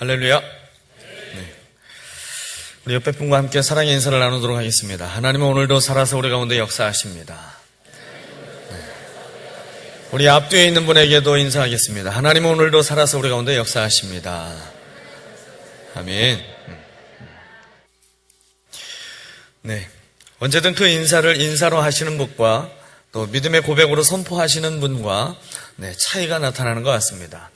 할렐루야. 네. 우리 옆에 분과 함께 사랑의 인사를 나누도록 하겠습니다. 하나님은 오늘도 살아서 우리 가운데 역사하십니다. 네. 우리 앞뒤에 있는 분에게도 인사하겠습니다. 하나님은 오늘도 살아서 우리 가운데 역사하십니다. 아멘. 네. 언제든 그 인사를 인사로 하시는 분과 또 믿음의 고백으로 선포하시는 분과 차이가 나타나는 것 같습니다.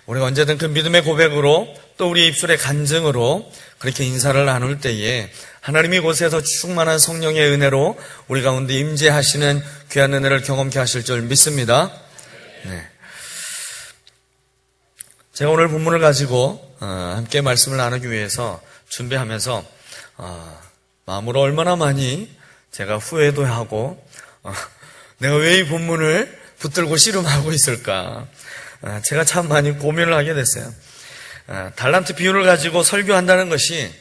우리가 언제든 그 믿음의 고백으로 또 우리 입술의 간증으로 그렇게 인사를 나눌 때에 하나님이 곳에서 충만한 성령의 은혜로 우리 가운데 임재하시는 귀한 은혜를 경험케 하실 줄 믿습니다. 네. 제가 오늘 본문을 가지고 함께 말씀을 나누기 위해서 준비하면서 마음으로 얼마나 많이 제가 후회도 하고 내가 왜 이 본문을 붙들고 씨름하고 있을까, 제가 참 많이 고민을 하게 됐어요. 달란트 비유를 가지고 설교한다는 것이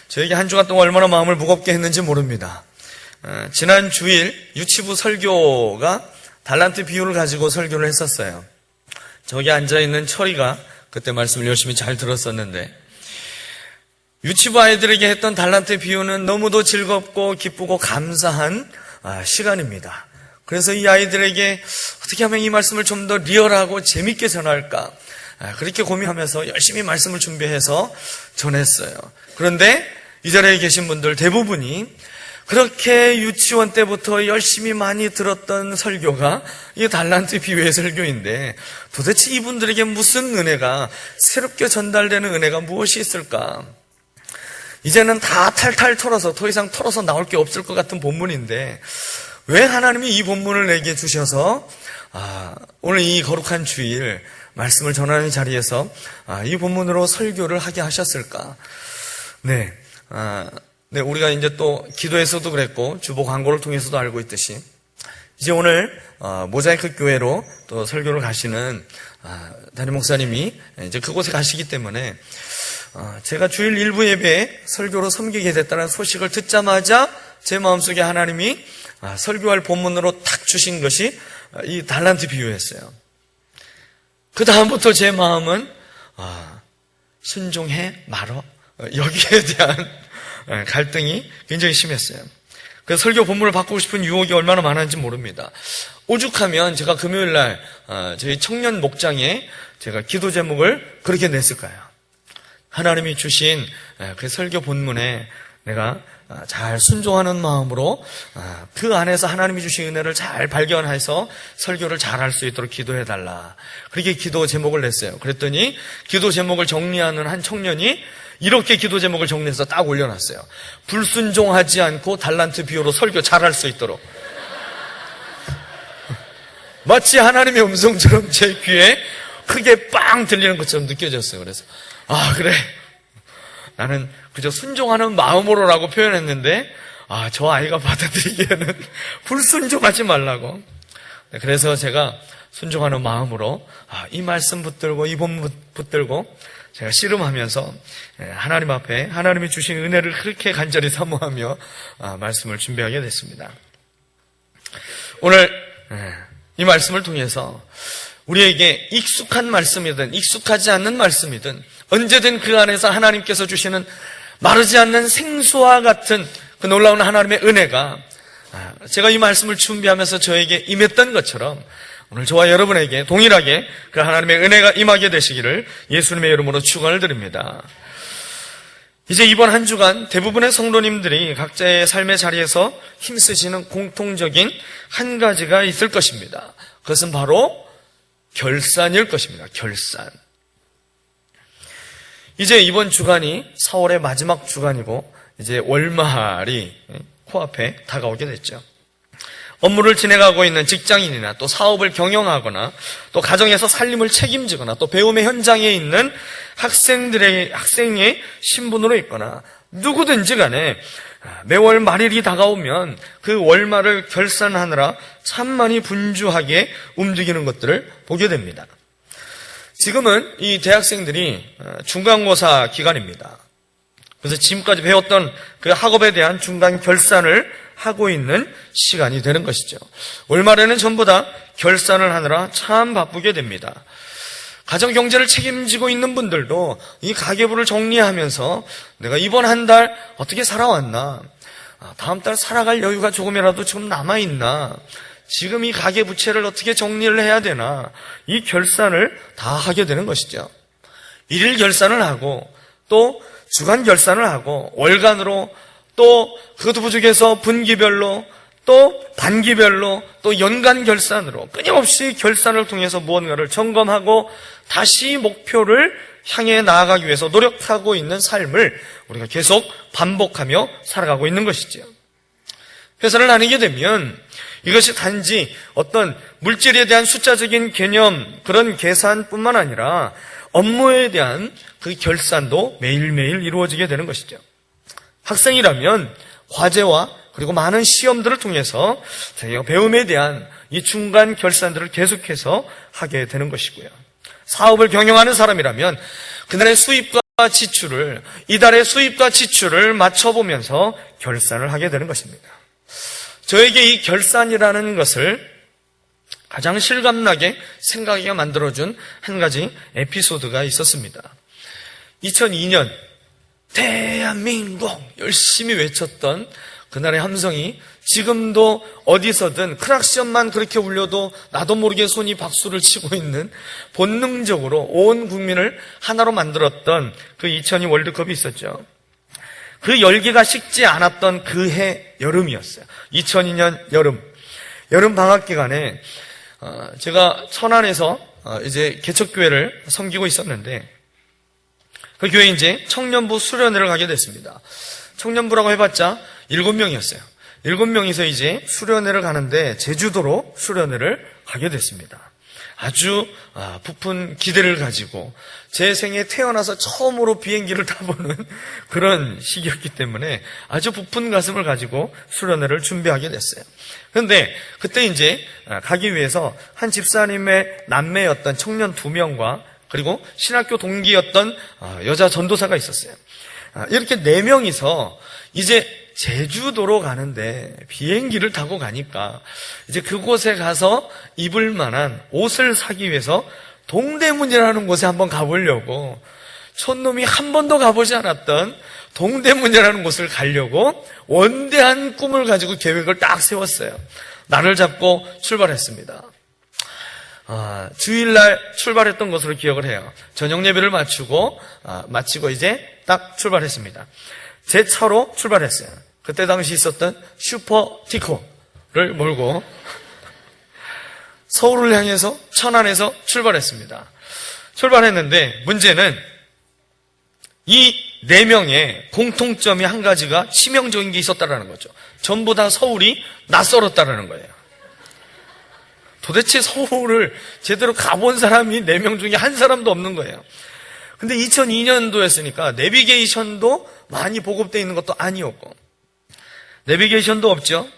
저에게 한 주간 동안 얼마나 마음을 무겁게 했는지 모릅니다. 지난 주일 유치부 설교가 달란트 비유를 가지고 설교를 했었어요. 저기 앉아있는 철이가 그때 말씀을 열심히 잘 들었었는데, 유치부 아이들에게 했던 달란트 비유는 너무도 즐겁고 기쁘고 감사한 시간입니다. 그래서 이 아이들에게 어떻게 하면 이 말씀을 좀 더 리얼하고 재밌게 전할까, 그렇게 고민하면서 열심히 말씀을 준비해서 전했어요. 그런데 이 자리에 계신 분들 대부분이 그렇게 유치원 때부터 열심히 많이 들었던 설교가 이 달란트 비유의 설교인데, 도대체 이분들에게 무슨 은혜가, 새롭게 전달되는 은혜가 무엇이 있을까? 이제는 다 탈탈 털어서 더 이상 털어서 나올 게 없을 것 같은 본문인데 왜 하나님이 이 본문을 내게 주셔서 오늘 이 거룩한 주일 말씀을 전하는 자리에서 이 본문으로 설교를 하게 하셨을까? 네, 우리가 이제 또 기도에서도 그랬고 주보 광고를 통해서도 알고 있듯이 이제 오늘 모자이크 교회로 또 설교를 가시는 담임 목사님이 이제 그곳에 가시기 때문에 제가 주일 일부 예배에 설교로 섬기게 됐다는 소식을 듣자마자 제 마음속에 하나님이 설교할 본문으로 탁 주신 것이 이 달란트 비유였어요. 그 다음부터 제 마음은 순종해 말어, 여기에 대한 갈등이 굉장히 심했어요. 그래서 설교 본문을 바꾸고 싶은 유혹이 얼마나 많았는지 모릅니다. 오죽하면 제가 금요일날 저희 청년 목장에 제가 기도 제목을 그렇게 냈을까요? 하나님이 주신 그 설교 본문에 내가 잘 순종하는 마음으로 그 안에서 하나님이 주신 은혜를 잘 발견해서 설교를 잘 할 수 있도록 기도해달라, 그렇게 기도 제목을 냈어요. 그랬더니 기도 제목을 정리하는 한 청년이 이렇게 기도 제목을 정리해서 딱 올려놨어요. 불순종하지 않고 달란트 비유로 설교 잘 할 수 있도록. 마치 하나님의 음성처럼 제 귀에 크게 빵 들리는 것처럼 느껴졌어요. 그래서 그래, 나는 그저 순종하는 마음으로라고 표현했는데 저 아이가 받아들이기에는 불순종하지 말라고. 그래서 제가 순종하는 마음으로 이 말씀 붙들고 이 본문 붙들고 제가 씨름하면서 하나님 앞에 하나님이 주신 은혜를 그렇게 간절히 사모하며 말씀을 준비하게 됐습니다. 오늘 이 말씀을 통해서 우리에게 익숙한 말씀이든 익숙하지 않는 말씀이든 언제든 그 안에서 하나님께서 주시는 마르지 않는 생수와 같은 그 놀라운 하나님의 은혜가 제가 이 말씀을 준비하면서 저에게 임했던 것처럼 오늘 저와 여러분에게 동일하게 그 하나님의 은혜가 임하게 되시기를 예수님의 이름으로 축원을 드립니다. 이제 이번 한 주간 대부분의 성도님들이 각자의 삶의 자리에서 힘쓰시는 공통적인 한 가지가 있을 것입니다. 그것은 바로 결산일 것입니다. 결산. 이제 이번 주간이 4월의 마지막 주간이고 이제 월말이 코앞에 다가오게 됐죠. 업무를 진행하고 있는 직장인이나 또 사업을 경영하거나 또 가정에서 살림을 책임지거나 또 배움의 현장에 있는 학생의 신분으로 있거나 누구든지 간에 매월 말일이 다가오면 그 월말을 결산하느라 참 많이 분주하게 움직이는 것들을 보게 됩니다. 지금은 이 대학생들이 중간고사 기간입니다. 그래서 지금까지 배웠던 그 학업에 대한 중간 결산을 하고 있는 시간이 되는 것이죠. 월말에는 전부 다 결산을 하느라 참 바쁘게 됩니다. 가정 경제를 책임지고 있는 분들도 이 가계부를 정리하면서 내가 이번 한 달 어떻게 살아왔나, 다음 달 살아갈 여유가 조금이라도 지금 남아있나, 지금 이 가계부채를 어떻게 정리를 해야 되나, 이 결산을 다 하게 되는 것이죠. 일일 결산을 하고 또 주간 결산을 하고 월간으로, 또 그것도 부족해서 분기별로, 또 반기별로, 또 연간 결산으로 끊임없이 결산을 통해서 무언가를 점검하고 다시 목표를 향해 나아가기 위해서 노력하고 있는 삶을 우리가 계속 반복하며 살아가고 있는 것이죠. 회사를 나누게 되면 이것이 단지 어떤 물질에 대한 숫자적인 개념, 그런 계산뿐만 아니라 업무에 대한 그 결산도 매일매일 이루어지게 되는 것이죠. 학생이라면 과제와 그리고 많은 시험들을 통해서 자기가 배움에 대한 이 중간 결산들을 계속해서 하게 되는 것이고요. 사업을 경영하는 사람이라면 그날의 수입과 지출을, 이달의 수입과 지출을 맞춰보면서 결산을 하게 되는 것입니다. 저에게 이 결산이라는 것을 가장 실감나게 생각하게 만들어준 한 가지 에피소드가 있었습니다. 2002년 대한민국 열심히 외쳤던 그날의 함성이 지금도 어디서든 크락시엄만 그렇게 울려도 나도 모르게 손이 박수를 치고 있는, 본능적으로 온 국민을 하나로 만들었던 그 2002 월드컵이 있었죠. 그 열기가 식지 않았던 그 해 여름이었어요. 2002년 여름 방학 기간에 제가 천안에서 이제 개척교회를 섬기고 있었는데, 그 교회에 이제 청년부 수련회를 가게 됐습니다. 청년부라고 해봤자 7명이었어요. 7명이서 이제 수련회를 가는데 제주도로 수련회를 가게 됐습니다. 아주 부푼 기대를 가지고 제 생에 태어나서 처음으로 비행기를 타보는 그런 시기였기 때문에 아주 부푼 가슴을 가지고 수련회를 준비하게 됐어요. 그런데 그때 이제 가기 위해서 한 집사님의 남매였던 청년 2명과 그리고 신학교 동기였던 여자 전도사가 있었어요. 이렇게 4명이서 이제 제주도로 가는데 비행기를 타고 가니까 이제 그곳에 가서 입을 만한 옷을 사기 위해서 동대문이라는 곳에 한번 가보려고, 촌놈이 한 번도 가보지 않았던 동대문이라는 곳을 가려고 원대한 꿈을 가지고 계획을 딱 세웠어요. 날을 잡고 출발했습니다. 주일날 출발했던 것으로 기억을 해요. 저녁 예배를 마치고 이제 딱 출발했습니다. 제 차로 출발했어요. 그때 당시 있었던 슈퍼 티코를 몰고 서울을 향해서 천안에서 출발했습니다. 출발했는데 문제는 이 4명의 공통점이 한 가지가 치명적인 게 있었다는 거죠. 전부 다 서울이 낯설었다는 거예요. 도대체 서울을 제대로 가본 사람이 4명 중에 한 사람도 없는 거예요. 근데 2002년도였으니까 내비게이션도 많이 보급되어 있는 것도 아니었고, 내비게이션도 없죠.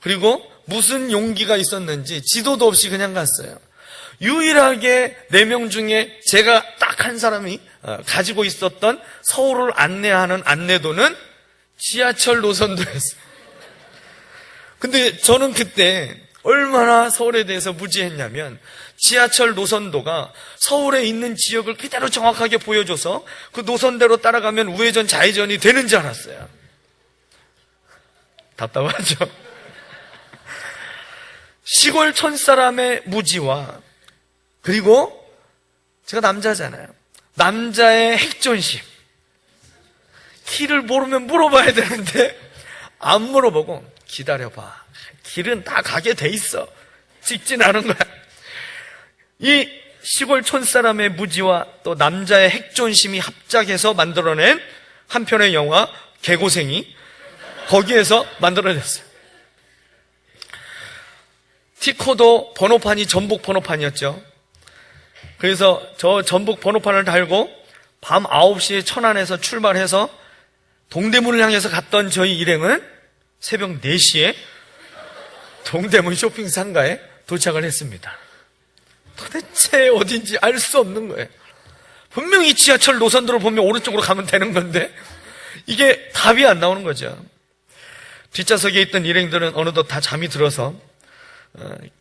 그리고 무슨 용기가 있었는지 지도도 없이 그냥 갔어요. 유일하게 4명 중에 제가 딱 한 사람이 가지고 있었던 서울을 안내하는 안내도는 지하철 노선도였어요. 근데 저는 그때 얼마나 서울에 대해서 무지했냐면, 지하철 노선도가 서울에 있는 지역을 그대로 정확하게 보여줘서 그 노선대로 따라가면 우회전 좌회전이 되는 줄 알았어요. 답답하죠? 시골 촌사람의 무지와, 그리고 제가 남자잖아요. 남자의 핵존심. 길을 모르면 물어봐야 되는데 안 물어보고 기다려봐. 길은 다 가게 돼 있어. 찍진 않은 거야. 이 시골 촌사람의 무지와 또 남자의 핵존심이 합작해서 만들어낸 한 편의 영화 개고생이 거기에서 만들어졌어요. 티코도 번호판이 전북 번호판이었죠. 그래서 저 전북 번호판을 달고 밤 9시에 천안에서 출발해서 동대문을 향해서 갔던 저희 일행은 새벽 4시에 동대문 쇼핑 상가에 도착을 했습니다. 도대체 어딘지 알 수 없는 거예요. 분명히 지하철 노선도를 보면 오른쪽으로 가면 되는 건데 이게 답이 안 나오는 거죠. 뒷좌석에 있던 일행들은 어느덧 다 잠이 들어서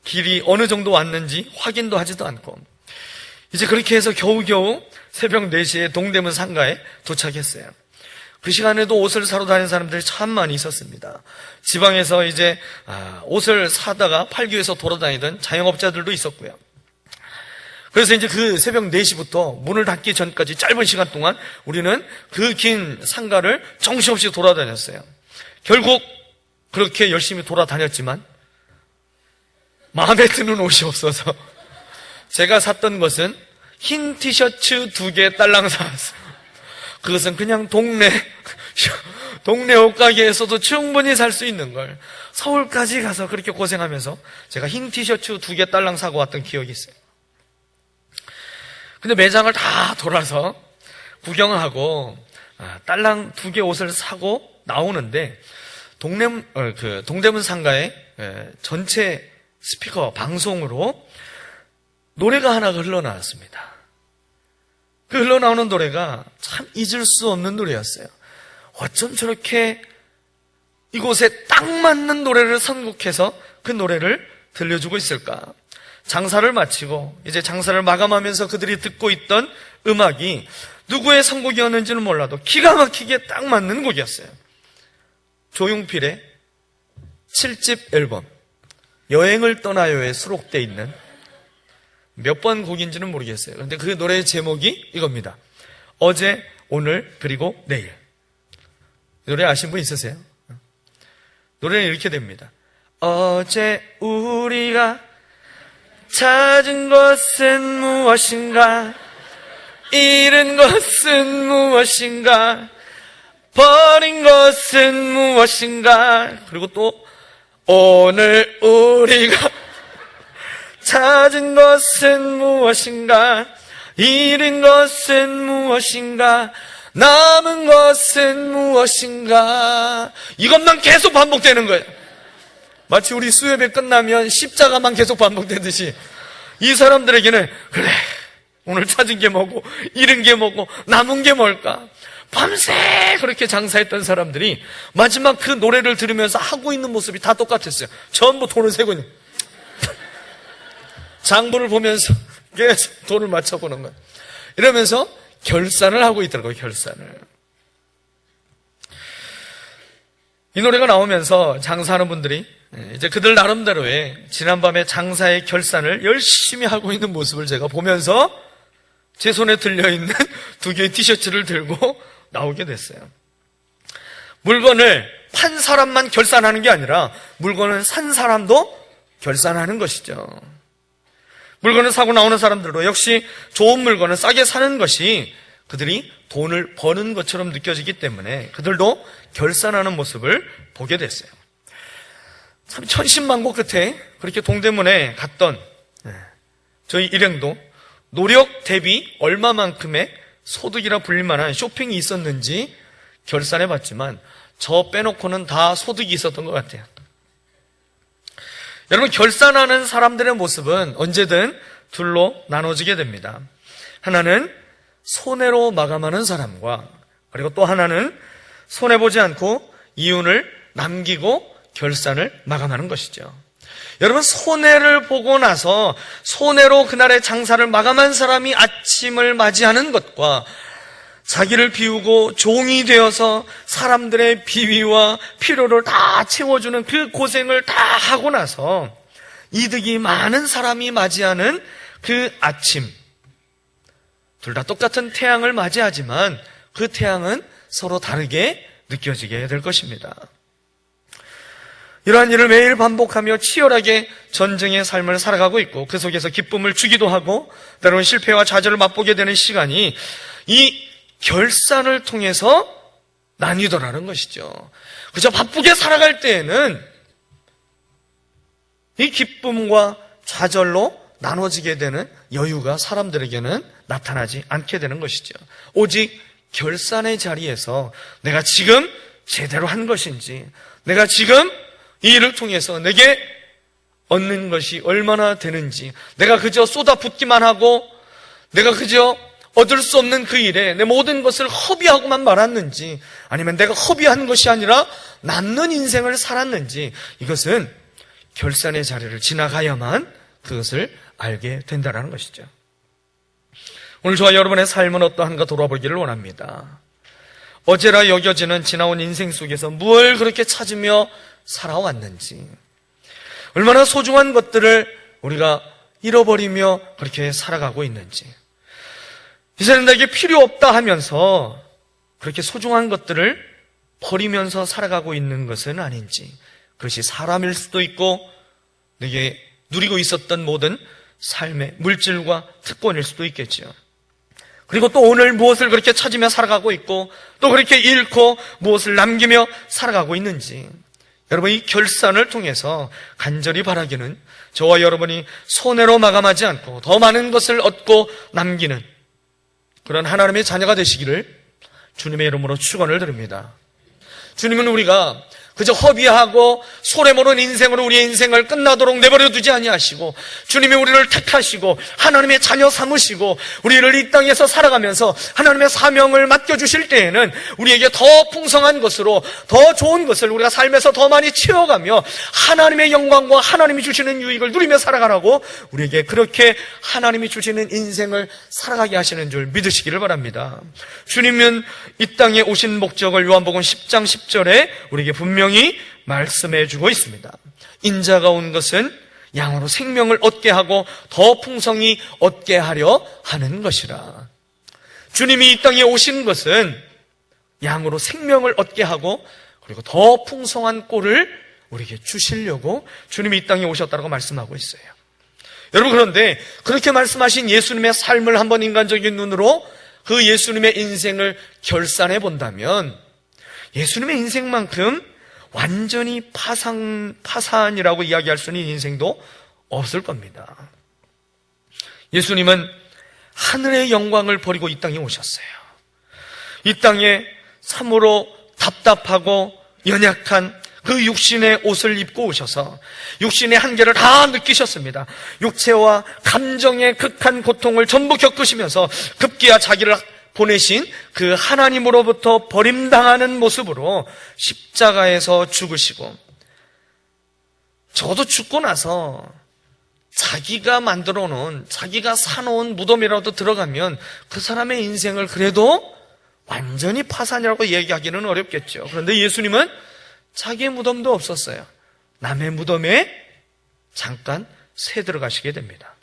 길이 어느 정도 왔는지 확인도 하지도 않고, 이제 그렇게 해서 겨우겨우 새벽 4시에 동대문 상가에 도착했어요. 그 시간에도 옷을 사러 다니는 사람들이 참 많이 있었습니다. 지방에서 이제 옷을 사다가 팔기 위해서 돌아다니던 자영업자들도 있었고요. 그래서 이제 그 새벽 4시부터 문을 닫기 전까지 짧은 시간 동안 우리는 그 긴 상가를 정신없이 돌아다녔어요. 결국 그렇게 열심히 돌아다녔지만 마음에 드는 옷이 없어서 제가 샀던 것은 흰 티셔츠 2개 딸랑 사왔어요. 그것은 그냥 동네 옷가게에서도 충분히 살 수 있는 걸 서울까지 가서 그렇게 고생하면서 제가 흰 티셔츠 2개 딸랑 사고 왔던 기억이 있어요. 근데 매장을 다 돌아서 구경하고 딸랑 2개 옷을 사고 나오는데 동대문 상가의 전체 스피커 방송으로 노래가 하나가 흘러나왔습니다. 그 흘러나오는 노래가 참 잊을 수 없는 노래였어요. 어쩜 저렇게 이곳에 딱 맞는 노래를 선곡해서 그 노래를 들려주고 있을까? 장사를 마치고 이제 장사를 마감하면서 그들이 듣고 있던 음악이 누구의 선곡이었는지는 몰라도 기가 막히게 딱 맞는 곡이었어요. 조용필의 7집 앨범 여행을 떠나요에 수록되어 있는 몇 번 곡인지는 모르겠어요. 그런데 그 노래의 제목이 이겁니다. 어제, 오늘, 그리고 내일. 이 노래 아시는 분 있으세요? 노래는 이렇게 됩니다. 어제 우리가 찾은 것은 무엇인가? 잃은 것은 무엇인가? 버린 것은 무엇인가? 그리고 또 오늘 우리가 찾은 것은 무엇인가? 잃은 것은 무엇인가? 남은 것은 무엇인가? 이것만 계속 반복되는 거예요. 마치 우리 수요예배 끝나면 십자가만 계속 반복되듯이 이 사람들에게는 그래 오늘 찾은 게 뭐고 잃은 게 뭐고 남은 게 뭘까? 밤새 그렇게 장사했던 사람들이 마지막 그 노래를 들으면서 하고 있는 모습이 다 똑같았어요. 전부 돈을 세고 있는 장부를 보면서 계속 돈을 맞춰보는 거예요. 이러면서 결산을 하고 있더라고요. 결산을. 이 노래가 나오면서 장사하는 분들이 이제 그들 나름대로의 지난밤에 장사의 결산을 열심히 하고 있는 모습을 제가 보면서 제 손에 들려있는 2개의 티셔츠를 들고 나오게 됐어요. 물건을 판 사람만 결산하는 게 아니라 물건을 산 사람도 결산하는 것이죠. 물건을 사고 나오는 사람들도 역시 좋은 물건을 싸게 사는 것이 그들이 돈을 버는 것처럼 느껴지기 때문에 그들도 결산하는 모습을 보게 됐어요. 참 천신만고 끝에 그렇게 동대문에 갔던 저희 일행도 노력 대비 얼마만큼의 소득이라 불릴 만한 쇼핑이 있었는지 결산해 봤지만 저 빼놓고는 다 소득이 있었던 것 같아요. 여러분, 결산하는 사람들의 모습은 언제든 둘로 나눠지게 됩니다. 하나는 손해로 마감하는 사람과 그리고 또 하나는 손해보지 않고 이윤을 남기고 결산을 마감하는 것이죠. 여러분, 손해를 보고 나서 손해로 그날의 장사를 마감한 사람이 아침을 맞이하는 것과 자기를 비우고 종이 되어서 사람들의 비위와 필요를 다 채워주는 그 고생을 다 하고 나서 이득이 많은 사람이 맞이하는 그 아침, 둘 다 똑같은 태양을 맞이하지만 그 태양은 서로 다르게 느껴지게 될 것입니다. 이러한 일을 매일 반복하며 치열하게 전쟁의 삶을 살아가고 있고 그 속에서 기쁨을 주기도 하고 때로는 실패와 좌절을 맛보게 되는 시간이 이 결산을 통해서 나뉘더라는 것이죠. 그저 바쁘게 살아갈 때에는 이 기쁨과 좌절로 나눠지게 되는 여유가 사람들에게는 나타나지 않게 되는 것이죠. 오직 결산의 자리에서 내가 지금 제대로 한 것인지, 내가 지금 이 일을 통해서 내게 얻는 것이 얼마나 되는지, 내가 그저 쏟아붓기만 하고 내가 그저 얻을 수 없는 그 일에 내 모든 것을 허비하고만 말았는지, 아니면 내가 허비한 것이 아니라 남는 인생을 살았는지, 이것은 결산의 자리를 지나가야만 그것을 알게 된다는 것이죠. 오늘 저와 여러분의 삶은 어떠한가 돌아보기를 원합니다. 어제라 여겨지는 지나온 인생 속에서 무엇을 그렇게 찾으며 살아왔는지, 얼마나 소중한 것들을 우리가 잃어버리며 그렇게 살아가고 있는지, 이제는 내게 필요 없다 하면서 그렇게 소중한 것들을 버리면서 살아가고 있는 것은 아닌지, 그것이 사람일 수도 있고 내게 누리고 있었던 모든 삶의 물질과 특권일 수도 있겠죠. 그리고 또 오늘 무엇을 그렇게 찾으며 살아가고 있고 또 그렇게 잃고 무엇을 남기며 살아가고 있는지, 여러분 이 결산을 통해서 간절히 바라기는 저와 여러분이 손해로 마감하지 않고 더 많은 것을 얻고 남기는 그런 하나님의 자녀가 되시기를 주님의 이름으로 축원을 드립니다. 주님은 우리가 그저 허비하고 소래모는 인생으로 우리의 인생을 끝나도록 내버려 두지 아니하시고, 주님이 우리를 택하시고 하나님의 자녀 삼으시고 우리를 이 땅에서 살아가면서 하나님의 사명을 맡겨주실 때에는 우리에게 더 풍성한 것으로 더 좋은 것을 우리가 삶에서 더 많이 채워가며 하나님의 영광과 하나님이 주시는 유익을 누리며 살아가라고 우리에게 그렇게 하나님이 주시는 인생을 살아가게 하시는 줄 믿으시기를 바랍니다. 주님은 이 땅에 오신 목적을 요한복음 10장 10절에 우리에게 분명히 말씀해 주고 있습니다. 인자가 온 것은 양으로 생명을 얻게 하고 더 풍성히 얻게 하려 하는 것이라. 주님이 이 땅에 오신 것은 양으로 생명을 얻게 하고 그리고 더 풍성한 꼴을 우리에게 주시려고 주님이 이 땅에 오셨다고 말씀하고 있어요. 여러분, 그런데 그렇게 말씀하신 예수님의 삶을 한번 인간적인 눈으로 그 예수님의 인생을 결산해 본다면 예수님의 인생만큼 완전히 파산이라고 이야기할 수 있는 인생도 없을 겁니다. 예수님은 하늘의 영광을 버리고 이 땅에 오셨어요. 이 땅에 참으로 답답하고 연약한 그 육신의 옷을 입고 오셔서 육신의 한계를 다 느끼셨습니다. 육체와 감정의 극한 고통을 전부 겪으시면서 급기야 자기를 보내신 그 하나님으로부터 버림당하는 모습으로 십자가에서 죽으시고, 적어도 죽고 나서 자기가 만들어 놓은, 자기가 사놓은 무덤이라도 들어가면 그 사람의 인생을 그래도 완전히 파산이라고 얘기하기는 어렵겠죠. 그런데 예수님은 자기의 무덤도 없었어요. 남의 무덤에 잠깐 새 들어가시게 됩니다.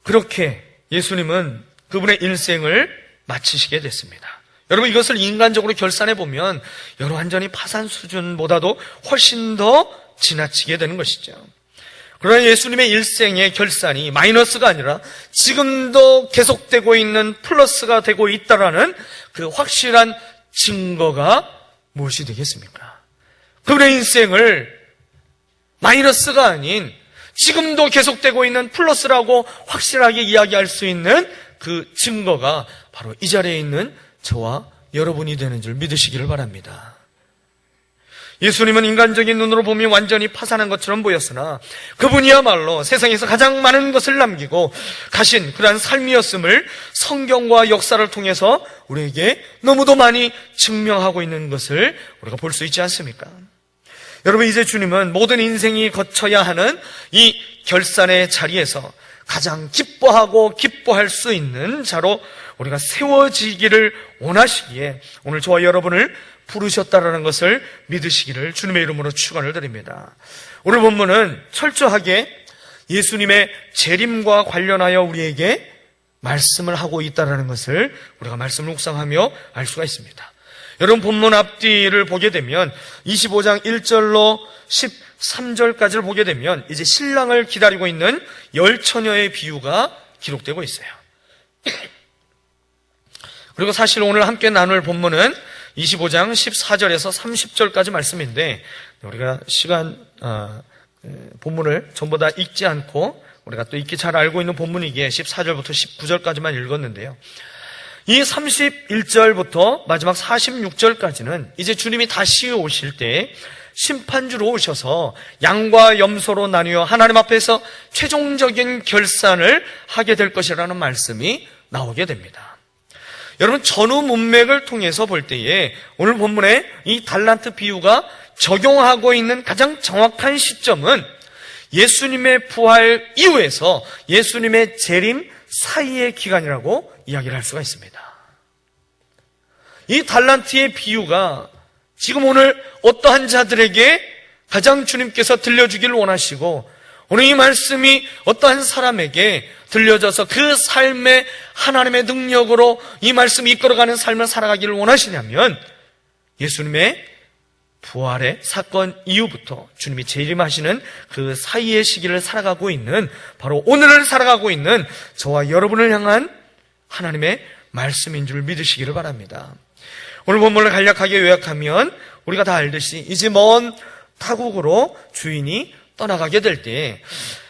그렇게 예수님은 그분의 일생을 마치시게 됐습니다. 여러분, 이것을 인간적으로 결산해 보면 여러 완전히 파산 수준보다도 훨씬 더 지나치게 되는 것이죠. 그러나 예수님의 일생의 결산이 마이너스가 아니라 지금도 계속되고 있는 플러스가 되고 있다라는 그 확실한 증거가 무엇이 되겠습니까? 그분의 인생을 마이너스가 아닌 지금도 계속되고 있는 플러스라고 확실하게 이야기할 수 있는 그 증거가 바로 이 자리에 있는 저와 여러분이 되는 줄 믿으시기를 바랍니다. 예수님은 인간적인 눈으로 보면 완전히 파산한 것처럼 보였으나 그분이야말로 세상에서 가장 많은 것을 남기고 가신 그러한 삶이었음을 성경과 역사를 통해서 우리에게 너무도 많이 증명하고 있는 것을 우리가 볼 수 있지 않습니까? 여러분, 이제 주님은 모든 인생이 거쳐야 하는 이 결산의 자리에서 가장 기뻐하고 기뻐할 수 있는 자로 우리가 세워지기를 원하시기에 오늘 저와 여러분을 부르셨다라는 것을 믿으시기를 주님의 이름으로 축원을 드립니다. 오늘 본문은 철저하게 예수님의 재림과 관련하여 우리에게 말씀을 하고 있다라는 것을 우리가 말씀을 묵상하며 알 수가 있습니다. 여러분, 본문 앞뒤를 보게 되면 25장 1절로 13절까지를 보게 되면 이제 신랑을 기다리고 있는 10처녀의 비유가 기록되고 있어요. 그리고 사실 오늘 함께 나눌 본문은 25장 14절에서 30절까지 말씀인데 우리가 본문을 전부 다 읽지 않고 우리가 또 읽기 잘 알고 있는 본문이기에 14절부터 19절까지만 읽었는데요. 이 31절부터 마지막 46절까지는 이제 주님이 다시 오실 때 심판주로 오셔서 양과 염소로 나뉘어 하나님 앞에서 최종적인 결산을 하게 될 것이라는 말씀이 나오게 됩니다. 여러분, 전후 문맥을 통해서 볼 때에 오늘 본문에 이 달란트 비유가 적용하고 있는 가장 정확한 시점은 예수님의 부활 이후에서 예수님의 재림 사이의 기간이라고 이야기를 할 수가 있습니다. 이 달란트의 비유가 지금 오늘 어떠한 자들에게 가장 주님께서 들려주기를 원하시고, 오늘 이 말씀이 어떠한 사람에게 들려져서 그 삶에 하나님의 능력으로 이 말씀이 이끌어가는 삶을 살아가기를 원하시냐면, 예수님의 부활의 사건 이후부터 주님이 재림하시는 그 사이의 시기를 살아가고 있는, 바로 오늘을 살아가고 있는 저와 여러분을 향한 하나님의 말씀인 줄 믿으시기를 바랍니다. 오늘 본문을 간략하게 요약하면 우리가 다 알듯이 이제 먼 타국으로 주인이 떠나가게 될 때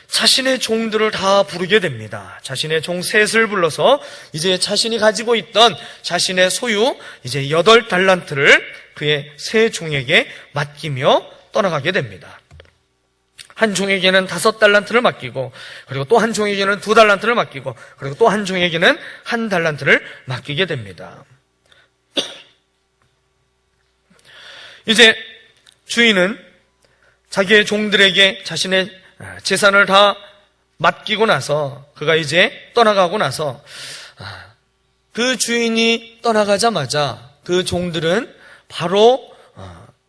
자신의 종들을 다 부르게 됩니다. 자신의 종 셋을 불러서 이제 자신이 가지고 있던 자신의 소유 이제 8달란트를 그의 세 종에게 맡기며 떠나가게 됩니다. 한 종에게는 5달란트를 맡기고, 그리고 또 한 종에게는 2달란트를 맡기고, 그리고 또 한 종에게는 1달란트를 맡기게 됩니다. 이제 주인은 자기의 종들에게 자신의 재산을 다 맡기고 나서, 그가 이제 떠나가고 나서, 그 주인이 떠나가자마자 그 종들은 바로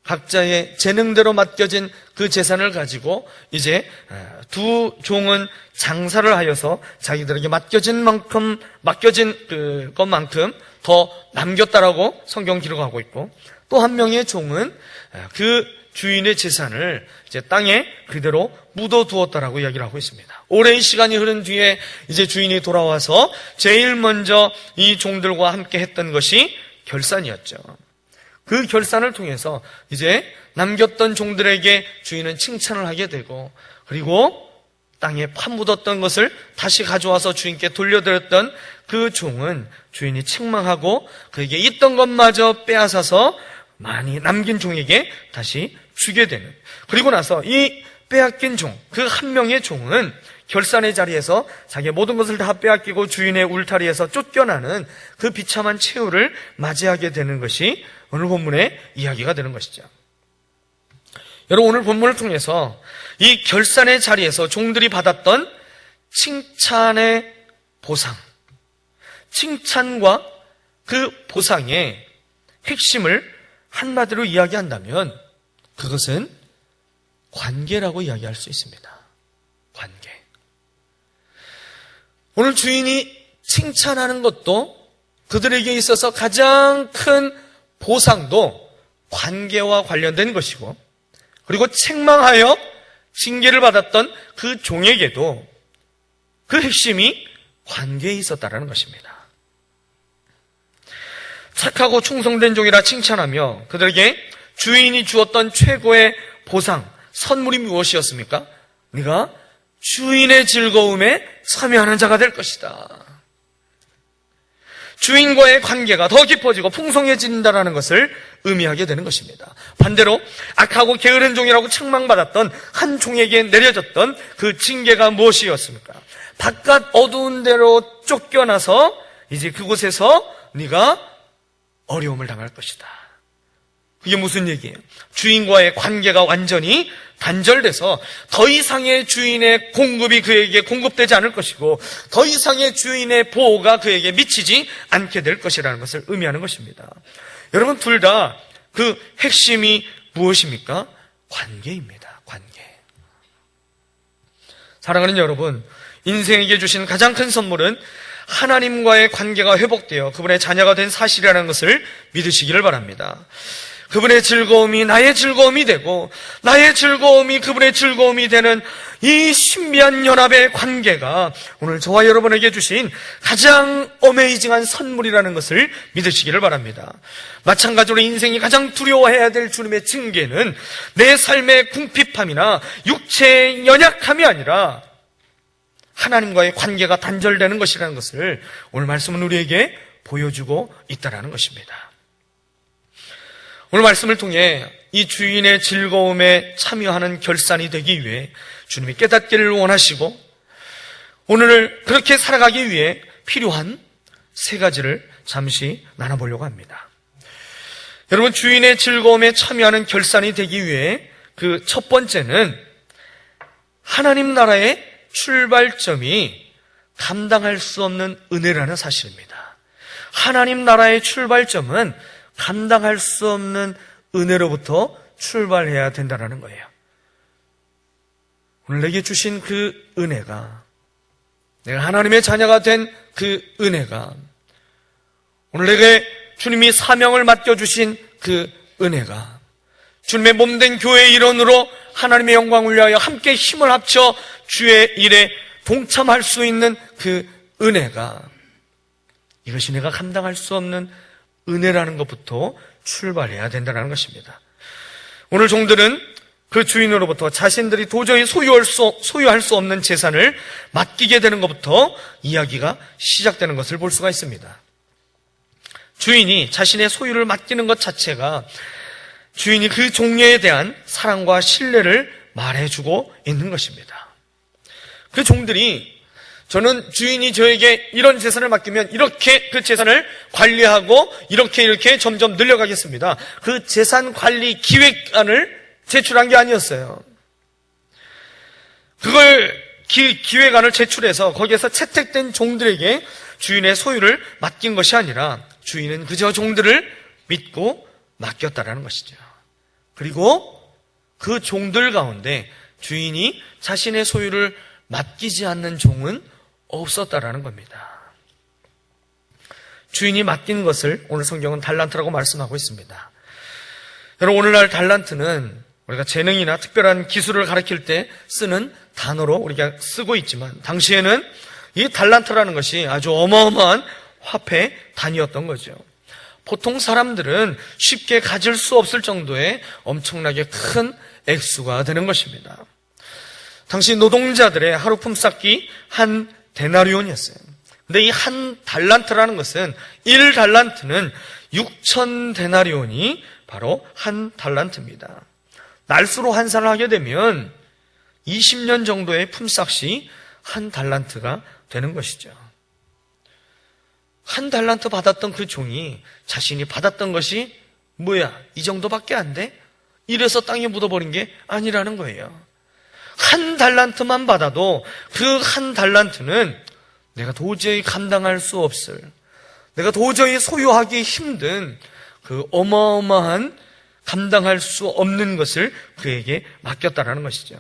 각자의 재능대로 맡겨진 그 재산을 가지고 이제 두 종은 장사를 하여서 자기들에게 맡겨진 것만큼 더 남겼다라고 성경 기록하고 있고, 또 한 명의 종은 그 주인의 재산을 이제 땅에 그대로 묻어두었다라고 이야기를 하고 있습니다. 오랜 시간이 흐른 뒤에 이제 주인이 돌아와서 제일 먼저 이 종들과 함께 했던 것이 결산이었죠. 그 결산을 통해서 이제 남겼던 종들에게 주인은 칭찬을 하게 되고, 그리고 땅에 파묻었던 것을 다시 가져와서 주인께 돌려드렸던 그 종은 주인이 책망하고 그에게 있던 것마저 빼앗아서 많이 남긴 종에게 다시 주게 되는, 그리고 나서 이 빼앗긴 종, 그 한 명의 종은 결산의 자리에서 자기의 모든 것을 다 빼앗기고 주인의 울타리에서 쫓겨나는 그 비참한 최후를 맞이하게 되는 것이 오늘 본문의 이야기가 되는 것이죠. 여러분, 오늘 본문을 통해서 이 결산의 자리에서 종들이 받았던 칭찬의 보상, 칭찬과 그 보상의 핵심을 한마디로 이야기한다면 그것은 관계라고 이야기할 수 있습니다. 관계. 오늘 주인이 칭찬하는 것도, 그들에게 있어서 가장 큰 보상도 관계와 관련된 것이고, 그리고 책망하여 징계를 받았던 그 종에게도 그 핵심이 관계에 있었다라는 것입니다. 착하고 충성된 종이라 칭찬하며 그들에게 주인이 주었던 최고의 보상, 선물이 무엇이었습니까? 네가 주인의 즐거움에 참여하는 자가 될 것이다. 주인과의 관계가 더 깊어지고 풍성해진다는 것을 의미하게 되는 것입니다. 반대로 악하고 게으른 종이라고 책망받았던 한 종에게 내려졌던 그 징계가 무엇이었습니까? 바깥 어두운 데로 쫓겨나서 이제 그곳에서 네가 어려움을 당할 것이다. 그게 무슨 얘기예요? 주인과의 관계가 완전히 단절돼서 더 이상의 주인의 공급이 그에게 공급되지 않을 것이고, 더 이상의 주인의 보호가 그에게 미치지 않게 될 것이라는 것을 의미하는 것입니다. 여러분, 둘 다 그 핵심이 무엇입니까? 관계입니다. 관계. 사랑하는 여러분, 인생에게 주신 가장 큰 선물은 하나님과의 관계가 회복되어 그분의 자녀가 된 사실이라는 것을 믿으시기를 바랍니다. 그분의 즐거움이 나의 즐거움이 되고, 나의 즐거움이 그분의 즐거움이 되는 이 신비한 연합의 관계가 오늘 저와 여러분에게 주신 가장 어메이징한 선물이라는 것을 믿으시기를 바랍니다. 마찬가지로 인생이 가장 두려워해야 될 주님의 징계는 내 삶의 궁핍함이나 육체의 연약함이 아니라 하나님과의 관계가 단절되는 것이라는 것을 오늘 말씀은 우리에게 보여주고 있다는 것입니다. 오늘 말씀을 통해 이 주인의 즐거움에 참여하는 결산이 되기 위해 주님이 깨닫기를 원하시고, 오늘을 그렇게 살아가기 위해 필요한 3가지를 잠시 나눠보려고 합니다. 여러분, 주인의 즐거움에 참여하는 결산이 되기 위해 그 첫 번째는 하나님 나라의 출발점이 감당할 수 없는 은혜라는 사실입니다. 하나님 나라의 출발점은 감당할 수 없는 은혜로부터 출발해야 된다는 거예요. 오늘 내게 주신 그 은혜가, 내가 하나님의 자녀가 된 그 은혜가, 오늘 내게 주님이 사명을 맡겨주신 그 은혜가, 주님의 몸된 교회의 일원으로 하나님의 영광을 위하여 함께 힘을 합쳐 주의 일에 동참할 수 있는 그 은혜가, 이것이 내가 감당할 수 없는 은혜라는 것부터 출발해야 된다는 것입니다. 오늘 종들은 그 주인으로부터 자신들이 도저히 소유할 수 없는 재산을 맡기게 되는 것부터 이야기가 시작되는 것을 볼 수가 있습니다. 주인이 자신의 소유를 맡기는 것 자체가 주인이 그 종에 대한 사랑과 신뢰를 말해주고 있는 것입니다. 그 종들이, 저는 주인이 저에게 이런 재산을 맡기면 이렇게 그 재산을 관리하고 이렇게 점점 늘려가겠습니다, 그 재산 관리 기획안을 제출한 게 아니었어요. 그걸 기획안을 제출해서 거기에서 채택된 종들에게 주인의 소유를 맡긴 것이 아니라 주인은 그저 종들을 믿고 맡겼다라는 것이죠. 그리고 그 종들 가운데 주인이 자신의 소유를 맡기지 않는 종은 없었다라는 겁니다. 주인이 맡긴 것을 오늘 성경은 달란트라고 말씀하고 있습니다. 여러분, 오늘날 달란트는 우리가 재능이나 특별한 기술을 가르칠 때 쓰는 단어로 우리가 쓰고 있지만, 당시에는 이 달란트라는 것이 아주 어마어마한 화폐 단위였던 거죠. 보통 사람들은 쉽게 가질 수 없을 정도의 엄청나게 큰 액수가 되는 것입니다. 당시 노동자들의 하루 품삯기 한 데나리온이었어요. 근데 이 한 달란트라는 것은 1달란트는 6천 데나리온이 바로 한 달란트입니다. 날수로 환산을 하게 되면 20년 정도의 품삯이 한 달란트가 되는 것이죠. 한 달란트 받았던 그 종이 자신이 받았던 것이 뭐야, 이 정도밖에 안 돼? 이래서 땅에 묻어버린 게 아니라는 거예요. 한 달란트만 받아도 그 한 달란트는 내가 도저히 감당할 수 없을, 내가 도저히 소유하기 힘든 그 어마어마한, 감당할 수 없는 것을 그에게 맡겼다라는 것이죠.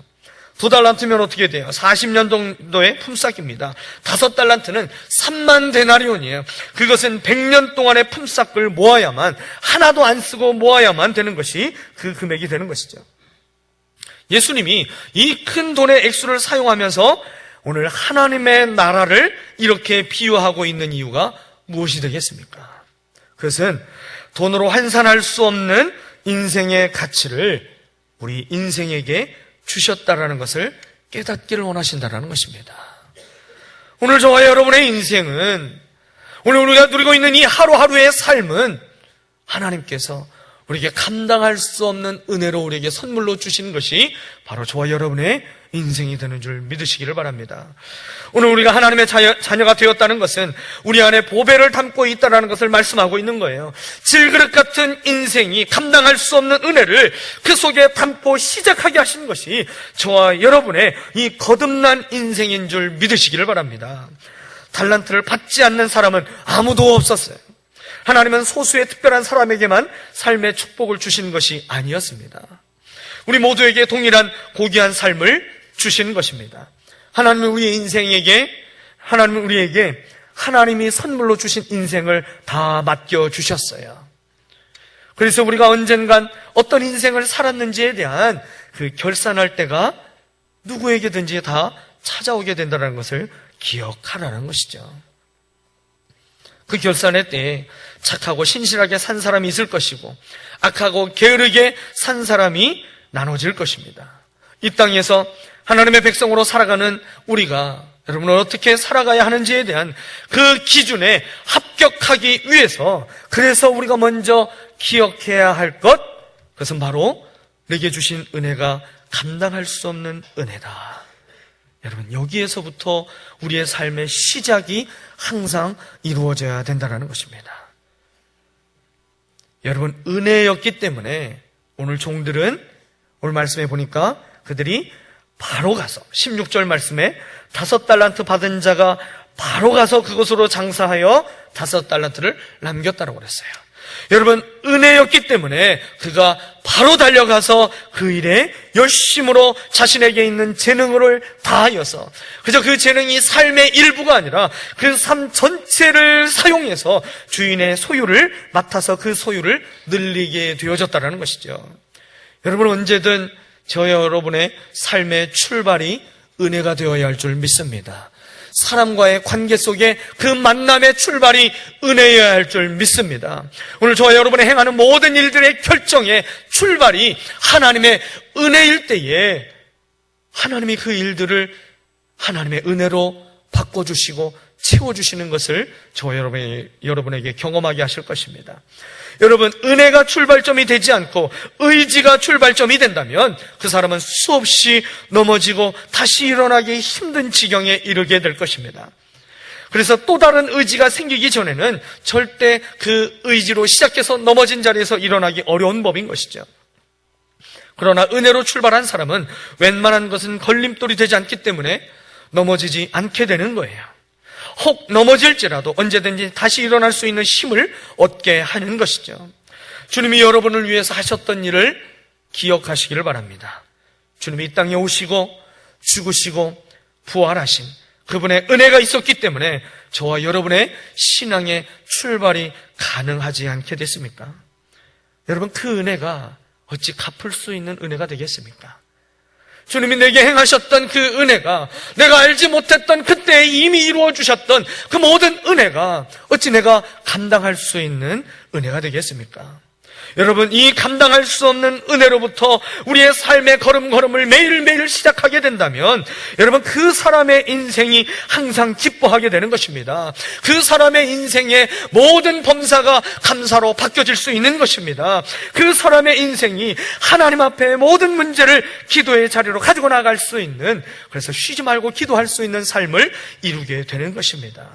2달란트면 어떻게 돼요? 40년 정도의 품삯입니다. 5달란트는 3만 데나리온이에요. 그것은 100년 동안의 품삯을 모아야만, 하나도 안 쓰고 모아야만 되는 것이 그 금액이 되는 것이죠. 예수님이 이 큰 돈의 액수를 사용하면서 오늘 하나님의 나라를 이렇게 비유하고 있는 이유가 무엇이 되겠습니까? 그것은 돈으로 환산할 수 없는 인생의 가치를 우리 인생에게 주셨다라는 것을 깨닫기를 원하신다라는 것입니다. 오늘 저와 여러분의 인생은, 오늘 우리가 누리고 있는 이 하루하루의 삶은 하나님께서 우리에게 감당할 수 없는 은혜로 우리에게 선물로 주시는 것이 바로 저와 여러분의 인생이 되는 줄 믿으시기를 바랍니다. 오늘 우리가 하나님의 자녀가 되었다는 것은 우리 안에 보배를 담고 있다는 것을 말씀하고 있는 거예요. 질그릇 같은 인생이 감당할 수 없는 은혜를 그 속에 담고 시작하게 하신 것이 저와 여러분의 이 거듭난 인생인 줄 믿으시기를 바랍니다. 달란트를 받지 않는 사람은 아무도 없었어요. 하나님은 소수의 특별한 사람에게만 삶의 축복을 주시는 것이 아니었습니다. 우리 모두에게 동일한 고귀한 삶을 주시는 것입니다. 하나님은 우리에게 하나님이 선물로 주신 인생을 다 맡겨주셨어요. 그래서 우리가 언젠간 어떤 인생을 살았는지에 대한 그 결산할 때가 누구에게든지 다 찾아오게 된다는 것을 기억하라는 것이죠. 그 결산의 때에 착하고 신실하게 산 사람이 있을 것이고 악하고 게으르게 산 사람이 나눠질 것입니다. 이 땅에서 하나님의 백성으로 살아가는 우리가 여러분은 어떻게 살아가야 하는지에 대한 그 기준에 합격하기 위해서, 그래서 우리가 먼저 기억해야 할 것, 그것은 바로 내게 주신 은혜가 감당할 수 없는 은혜다. 여러분, 여기에서부터 우리의 삶의 시작이 항상 이루어져야 된다는 것입니다. 여러분, 은혜였기 때문에 오늘 종들은, 오늘 말씀해 보니까 그들이 바로 가서 16절 말씀에 5달란트 받은 자가 바로 가서 그곳으로 장사하여 5달란트를 남겼다라고 그랬어요. 여러분, 은혜였기 때문에 그가 바로 달려가서 그 일에 열심으로 자신에게 있는 재능을 다하여서, 그저 그 재능이 삶의 일부가 아니라 그 삶 전체를 사용해서 주인의 소유를 맡아서 그 소유를 늘리게 되어졌다는 것이죠. 여러분, 언제든 저와 여러분의 삶의 출발이 은혜가 되어야 할 줄 믿습니다. 사람과의 관계 속에 그 만남의 출발이 은혜여야 할 줄 믿습니다. 오늘 저와 여러분이 행하는 모든 일들의 결정의 출발이 하나님의 은혜일 때에 하나님이 그 일들을 하나님의 은혜로 바꿔주시고 채워주시는 것을 저와 여러분에게 경험하게 하실 것입니다. 여러분, 은혜가 출발점이 되지 않고 의지가 출발점이 된다면 그 사람은 수없이 넘어지고 다시 일어나기 힘든 지경에 이르게 될 것입니다. 그래서 또 다른 의지가 생기기 전에는 절대 그 의지로 시작해서 넘어진 자리에서 일어나기 어려운 법인 것이죠. 그러나 은혜로 출발한 사람은 웬만한 것은 걸림돌이 되지 않기 때문에 넘어지지 않게 되는 거예요. 혹 넘어질지라도 언제든지 다시 일어날 수 있는 힘을 얻게 하는 것이죠. 주님이 여러분을 위해서 하셨던 일을 기억하시기를 바랍니다. 주님이 이 땅에 오시고 죽으시고 부활하신 그분의 은혜가 있었기 때문에 저와 여러분의 신앙의 출발이 가능하지 않게 됐습니까? 여러분, 그 은혜가 어찌 갚을 수 있는 은혜가 되겠습니까? 주님이 내게 행하셨던 그 은혜가 내가 알지 못했던 그때 이미 이루어 주셨던 그 모든 은혜가 어찌 내가 감당할 수 있는 은혜가 되겠습니까? 여러분, 이 감당할 수 없는 은혜로부터 우리의 삶의 걸음걸음을 매일매일 시작하게 된다면 여러분, 그 사람의 인생이 항상 기뻐하게 되는 것입니다. 그 사람의 인생의 모든 범사가 감사로 바뀌어질 수 있는 것입니다. 그 사람의 인생이 하나님 앞에 모든 문제를 기도의 자리로 가지고 나갈 수 있는, 그래서 쉬지 말고 기도할 수 있는 삶을 이루게 되는 것입니다.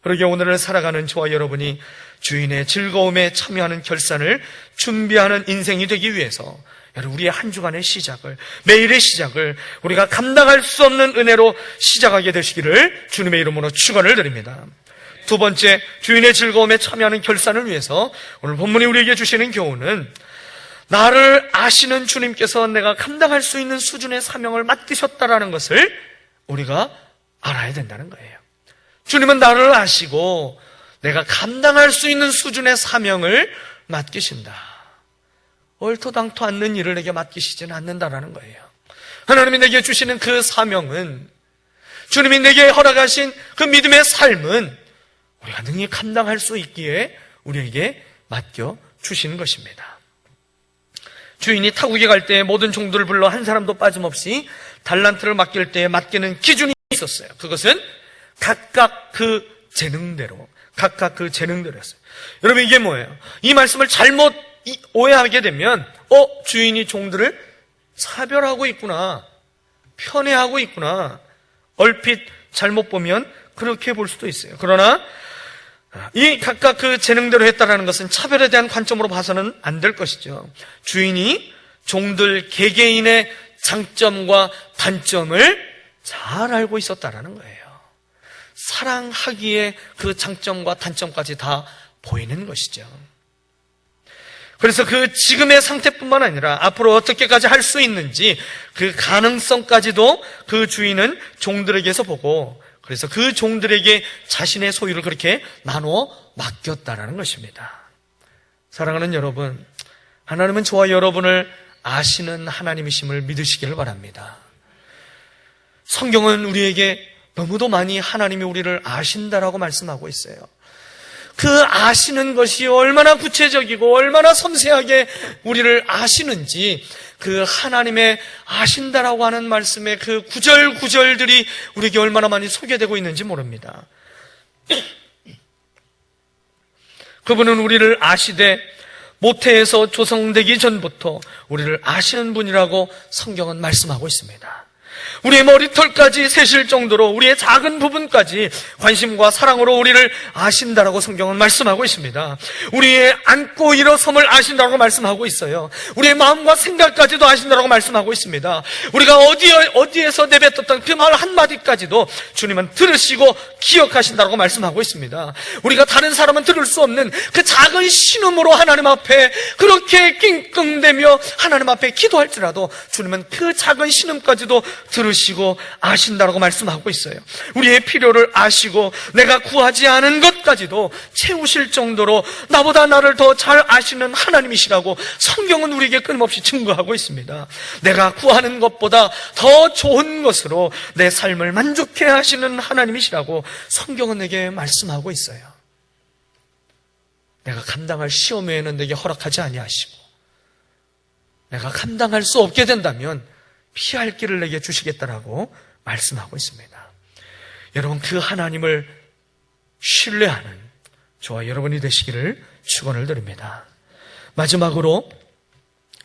그러게 오늘을 살아가는 저와 여러분이 주인의 즐거움에 참여하는 결산을 준비하는 인생이 되기 위해서 여러분, 우리의 한 주간의 시작을, 매일의 시작을 우리가 감당할 수 없는 은혜로 시작하게 되시기를 주님의 이름으로 축원을 드립니다. 두 번째, 주인의 즐거움에 참여하는 결산을 위해서 오늘 본문이 우리에게 주시는 교훈은 나를 아시는 주님께서 내가 감당할 수 있는 수준의 사명을 맡기셨다라는 것을 우리가 알아야 된다는 거예요. 주님은 나를 아시고 내가 감당할 수 있는 수준의 사명을 맡기신다. 얼토당토 않는 일을 내게 맡기시지는 않는다라는 거예요. 하나님이 내게 주시는 그 사명은, 주님이 내게 허락하신 그 믿음의 삶은 우리가 능히 감당할 수 있기에 우리에게 맡겨 주시는 것입니다. 주인이 타국에 갈 때 모든 종들을 불러 한 사람도 빠짐없이 달란트를 맡길 때에 맡기는 기준이 있었어요. 그것은 각각 그 재능대로였어요. 여러분, 이게 뭐예요? 이 말씀을 잘못 오해하게 되면 주인이 종들을 차별하고 있구나, 편애하고 있구나, 얼핏 잘못 보면 그렇게 볼 수도 있어요. 그러나 이 각각 그 재능대로 했다라는 것은 차별에 대한 관점으로 봐서는 안 될 것이죠. 주인이 종들 개개인의 장점과 단점을 잘 알고 있었다라는 거예요. 사랑하기에 그 장점과 단점까지 다 보이는 것이죠. 그래서 그 지금의 상태뿐만 아니라 앞으로 어떻게까지 할 수 있는지 그 가능성까지도 그 주인은 종들에게서 보고, 그래서 그 종들에게 자신의 소유를 그렇게 나누어 맡겼다라는 것입니다. 사랑하는 여러분, 하나님은 저와 여러분을 아시는 하나님이심을 믿으시기를 바랍니다. 성경은 우리에게 너무도 많이 하나님이 우리를 아신다라고 말씀하고 있어요. 그 아시는 것이 얼마나 구체적이고 얼마나 섬세하게 우리를 아시는지, 그 하나님의 아신다라고 하는 말씀의 그 구절구절들이 우리에게 얼마나 많이 소개되고 있는지 모릅니다. 그분은 우리를 아시되 모태에서 조성되기 전부터 우리를 아시는 분이라고 성경은 말씀하고 있습니다. 우리의 머리털까지 세실 정도로 우리의 작은 부분까지 관심과 사랑으로 우리를 아신다라고 성경은 말씀하고 있습니다. 우리의 앉고 일어섬을 아신다라고 말씀하고 있어요. 우리의 마음과 생각까지도 아신다라고 말씀하고 있습니다. 우리가 어디에서 내뱉었던 그 말 한마디까지도 주님은 들으시고 기억하신다라고 말씀하고 있습니다. 우리가 다른 사람은 들을 수 없는 그 작은 신음으로 하나님 앞에 그렇게 낑끙대며 하나님 앞에 기도할지라도 주님은 그 작은 신음까지도 들으시고 아신다라고 말씀하고 있어요. 우리의 필요를 아시고 내가 구하지 않은 것까지도 채우실 정도로 나보다 나를 더 잘 아시는 하나님이시라고 성경은 우리에게 끊임없이 증거하고 있습니다. 내가 구하는 것보다 더 좋은 것으로 내 삶을 만족해 하시는 하나님이시라고 성경은 내게 말씀하고 있어요. 내가 감당할 시험 외에는 내게 허락하지 아니하시고 내가 감당할 수 없게 된다면 피할 길을 내게 주시겠다라고 말씀하고 있습니다. 여러분, 그 하나님을 신뢰하는 저와 여러분이 되시기를 축원을 드립니다. 마지막으로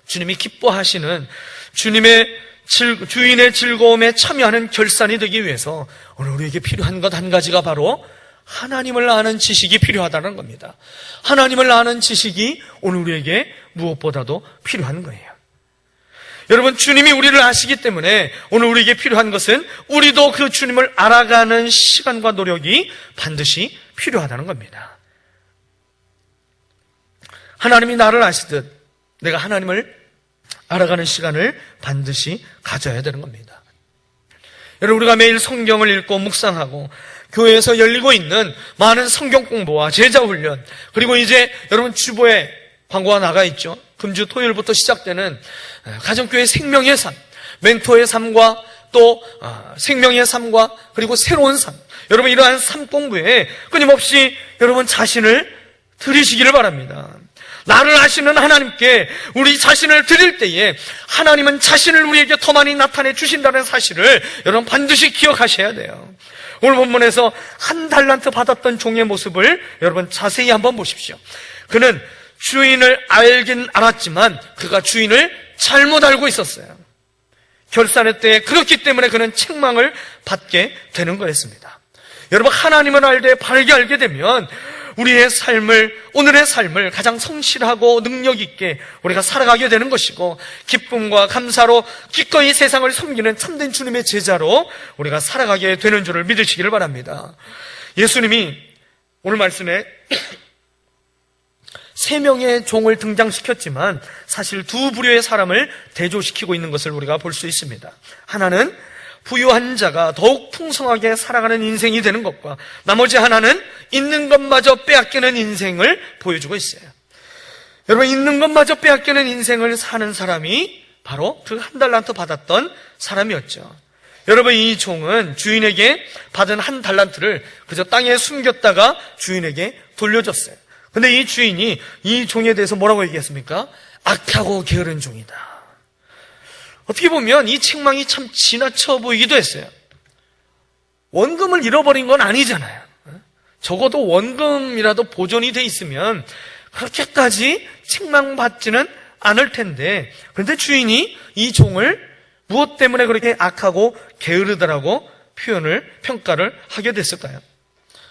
주님이 기뻐하시는 주인의 즐거움에 참여하는 결산이 되기 위해서 오늘 우리에게 필요한 것 한 가지가 바로 하나님을 아는 지식이 필요하다는 겁니다. 하나님을 아는 지식이 오늘 우리에게 무엇보다도 필요한 거예요. 여러분, 주님이 우리를 아시기 때문에 오늘 우리에게 필요한 것은 우리도 그 주님을 알아가는 시간과 노력이 반드시 필요하다는 겁니다. 하나님이 나를 아시듯 내가 하나님을 알아가는 시간을 반드시 가져야 되는 겁니다. 여러분, 우리가 매일 성경을 읽고 묵상하고 교회에서 열리고 있는 많은 성경 공부와 제자 훈련, 그리고 이제 여러분 주보에 광고가 나가 있죠. 금주 토요일부터 시작되는 가정교회 생명의 삶, 멘토의 삶과 또 생명의 삶과 그리고 새로운 삶, 여러분 이러한 삶 공부에 끊임없이 여러분 자신을 드리시기를 바랍니다. 나를 아시는 하나님께 우리 자신을 드릴 때에 하나님은 자신을 우리에게 더 많이 나타내 주신다는 사실을 여러분 반드시 기억하셔야 돼요. 오늘 본문에서 1달란트 받았던 종의 모습을 여러분 자세히 한번 보십시오. 그는 주인을 알긴 알았지만 그가 주인을 잘못 알고 있었어요. 결산의 때에 그렇기 때문에 그는 책망을 받게 되는 거였습니다. 여러분, 하나님을 바르게 알게 되면 우리의 삶을, 오늘의 삶을 가장 성실하고 능력 있게 우리가 살아가게 되는 것이고, 기쁨과 감사로 기꺼이 세상을 섬기는 참된 주님의 제자로 우리가 살아가게 되는 줄을 믿으시기를 바랍니다. 예수님이 오늘 말씀에 3명의 종을 등장시켰지만 사실 2부류의 사람을 대조시키고 있는 것을 우리가 볼 수 있습니다. 하나는 부유한 자가 더욱 풍성하게 살아가는 인생이 되는 것과, 나머지 하나는 있는 것마저 빼앗기는 인생을 보여주고 있어요. 여러분, 있는 것마저 빼앗기는 인생을 사는 사람이 바로 그 1달란트 받았던 사람이었죠. 여러분, 이 종은 주인에게 받은 1달란트를 그저 땅에 숨겼다가 주인에게 돌려줬어요. 근데 이 주인이 이 종에 대해서 뭐라고 얘기했습니까? 악하고 게으른 종이다. 어떻게 보면 이 책망이 참 지나쳐 보이기도 했어요. 원금을 잃어버린 건 아니잖아요. 적어도 원금이라도 보존이 돼 있으면 그렇게까지 책망받지는 않을 텐데, 그런데 주인이 이 종을 무엇 때문에 그렇게 악하고 게으르다라고 평가를 하게 됐을까요?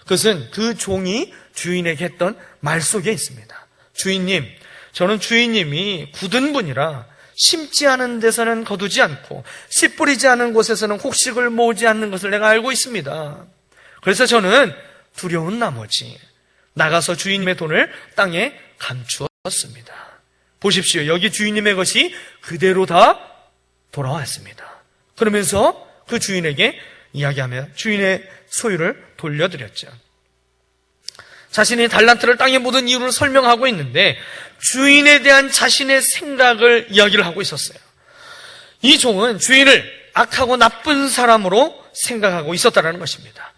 그것은 그 종이 주인에게 했던 말 속에 있습니다. 주인님, 저는 주인님이 굳은 분이라 심지 않은 데서는 거두지 않고 씨 뿌리지 않은 곳에서는 곡식을 모으지 않는 것을 내가 알고 있습니다. 그래서 저는 두려운 나머지 나가서 주인님의 돈을 땅에 감추었습니다. 보십시오. 여기 주인님의 것이 그대로 다 돌아왔습니다. 그러면서 그 주인에게 이야기하며 주인의 소유를 돌려드렸죠. 자신이 달란트를 땅에 묻은 이유를 설명하고 있는데 주인에 대한 자신의 생각을 이야기를 하고 있었어요. 이 종은 주인을 악하고 나쁜 사람으로 생각하고 있었다는 것입니다.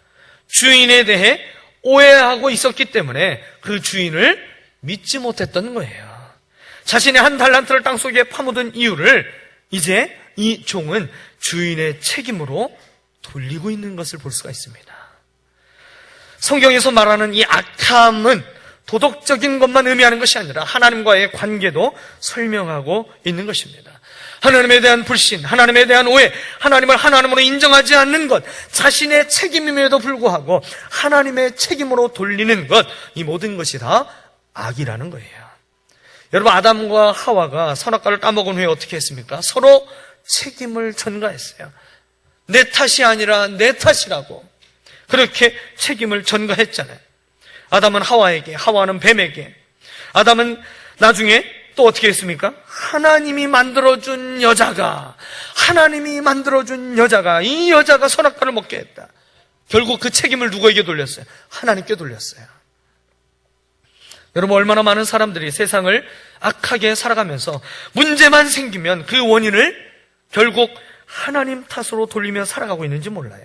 주인에 대해 오해하고 있었기 때문에 그 주인을 믿지 못했던 거예요. 자신의 1달란트를 땅속에 파묻은 이유를 이제 이 종은 주인의 책임으로 돌리고 있는 것을 볼 수가 있습니다. 성경에서 말하는 이 악함은 도덕적인 것만 의미하는 것이 아니라 하나님과의 관계도 설명하고 있는 것입니다. 하나님에 대한 불신, 하나님에 대한 오해, 하나님을 하나님으로 인정하지 않는 것, 자신의 책임임에도 불구하고 하나님의 책임으로 돌리는 것, 이 모든 것이 다 악이라는 거예요. 여러분, 아담과 하와가 선악과를 따먹은 후에 어떻게 했습니까? 서로 책임을 전가했어요. 내 탓이 아니라 내 탓이라고 그렇게 책임을 전가했잖아요. 아담은 하와에게, 하와는 뱀에게. 아담은 나중에 또 어떻게 했습니까? 하나님이 만들어준 여자가 이 여자가 선악과를 먹게 했다. 결국 그 책임을 누구에게 돌렸어요? 하나님께 돌렸어요. 여러분, 얼마나 많은 사람들이 세상을 악하게 살아가면서 문제만 생기면 그 원인을 결국 하나님 탓으로 돌리며 살아가고 있는지 몰라요.